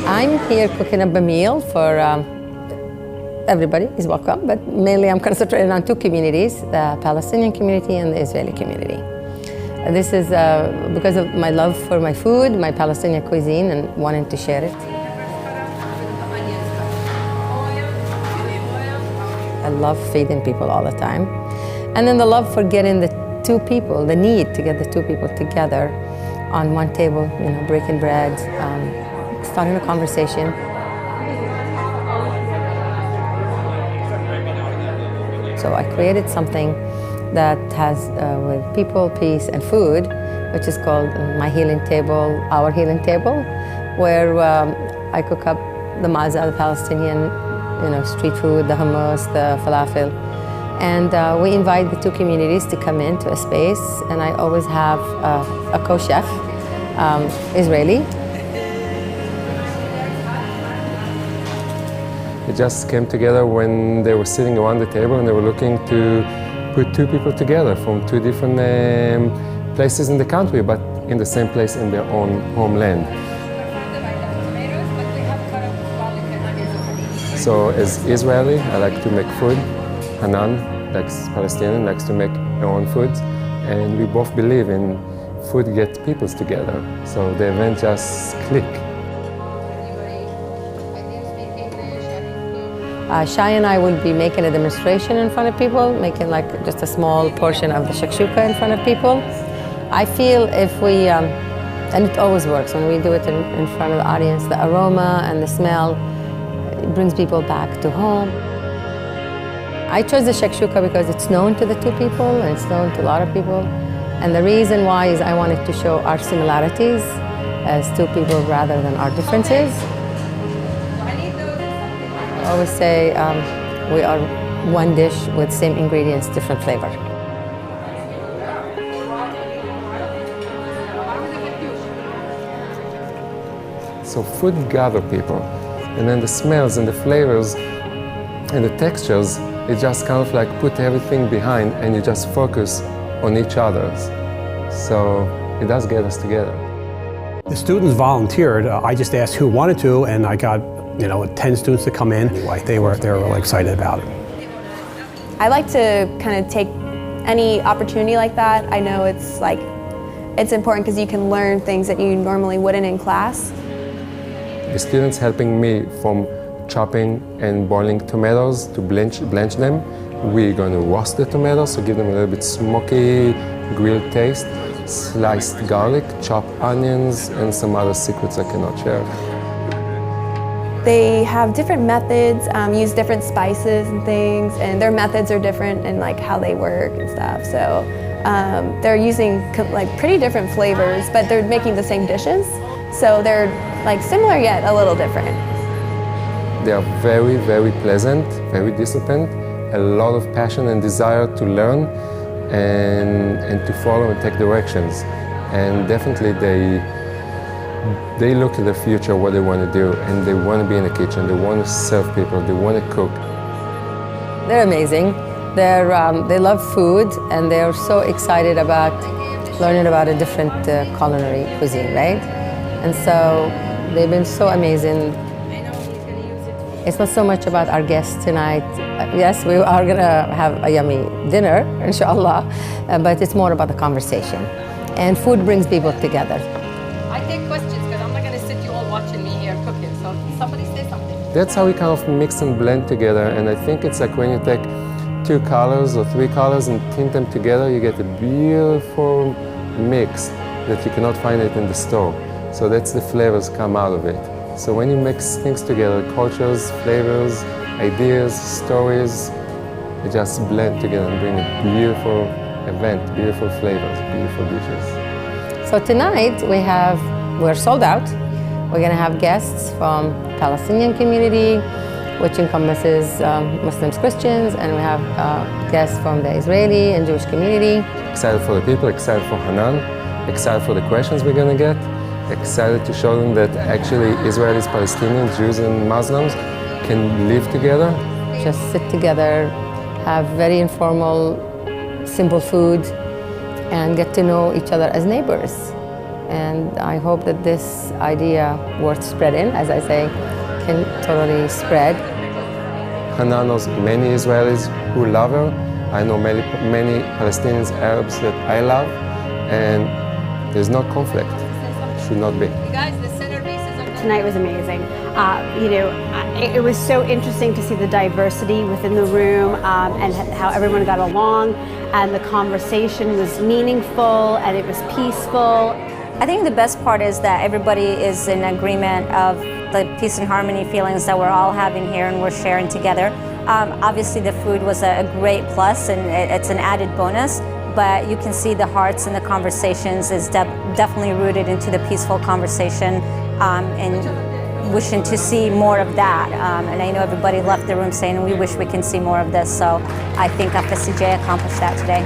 I'm here cooking up a meal for everybody is welcome, but mainly I'm concentrating on two communities, the Palestinian community and the Israeli community. This is because of my love for my food, my Palestinian cuisine, and wanting to share it. I love feeding people all the time. And then the love for getting the two people, the need to get the two people together on one table, you know, breaking bread, starting a conversation. So I created something that has with people, peace, and food, which is called my healing table, our healing table, where I cook up the maza, the Palestinian, you know, street food, the hummus, the falafel, and we invite the two communities to come into a space, and I always have a co-chef, Israeli. It just came together when they were sitting around the table and they were looking to put two people together from two different places in the country, but in the same place in their own homeland. So as Israeli, I like to make food. Hanna, likes Palestinian, likes to make her own food. And we both believe in food gets people together. So the event just clicked. Shai and I will be making a demonstration in front of people, making like just a small portion of the shakshuka in front of people. I feel if we, and it always works when we do it in front of the audience, the aroma and the smell, it brings people back to home. I chose the shakshuka because it's known to the two people and it's known to a lot of people. And the reason why is I wanted to show our similarities as two people rather than our differences. I always say we are one dish with same ingredients, different flavor. So food gathers people, and then the smells and the flavors and the textures, it just kind of like put everything behind and you just focus on each other's. So it does get us together. The students volunteered. I just asked who wanted to, and I got 10 students to come in. They were really excited about it. I like to kind of take any opportunity like that. I know it's important because you can learn things that you normally wouldn't in class. The students helping me from chopping and boiling tomatoes to blanch them. We're going to roast the tomatoes to give them a little bit smoky, grilled taste, sliced garlic, chopped onions, and some other secrets I cannot share. They have different methods, use different spices and things, and their methods are different in like how they work and stuff. So they're using like pretty different flavors, but they're making the same dishes. So they're like similar yet a little different. They are very, very pleasant, very disciplined, a lot of passion and desire to learn and to follow and take directions. And definitely they look at the future, what they want to do, and they want to be in the kitchen, they want to serve people, they want to cook. They're amazing. They love food, and they're so excited about learning about a different culinary cuisine, right? And so they've been so amazing. It's not so much about our guests tonight. Yes, we are going to have a yummy dinner, inshallah, but it's more about the conversation. And food brings people together. I take questions because I'm not going to sit you all watching me here cooking, so somebody say something. That's how we kind of mix and blend together, and I think it's like when you take 2 colors or 3 colors and tint them together, you get a beautiful mix that you cannot find it in the store. So that's the flavors come out of it. So when you mix things together, cultures, flavors, ideas, stories, they just blend together and bring a beautiful event, beautiful flavors, beautiful dishes. So tonight we're sold out. We're going to have guests from Palestinian community, which encompasses Muslims, Christians, and we have guests from the Israeli and Jewish community. Excited for the people, excited for Hanna, excited for the questions we're going to get. Excited to show them that actually Israelis, Palestinians, Jews and Muslims can live together. Just sit together, have very informal, simple food, and get to know each other as neighbors. and I hope that this idea worth spreading, as I say, can totally spread. Hanna knows many Israelis who love her. I know many Palestinians, Arabs that I love, and there's no conflict. Should not be. You guys, the centerpieces of Tonight was amazing. It was so interesting to see the diversity within the room and how everyone got along, and the conversation was meaningful and it was peaceful. I think the best part is that everybody is in agreement of the peace and harmony feelings that we're all having here and we're sharing together. Obviously the food was a great plus and it's an added bonus, but you can see the hearts and the conversations is definitely rooted into the peaceful conversation and wishing to see more of that. And I know everybody left the room saying we wish we can see more of this, so I think FSCJ accomplished that today.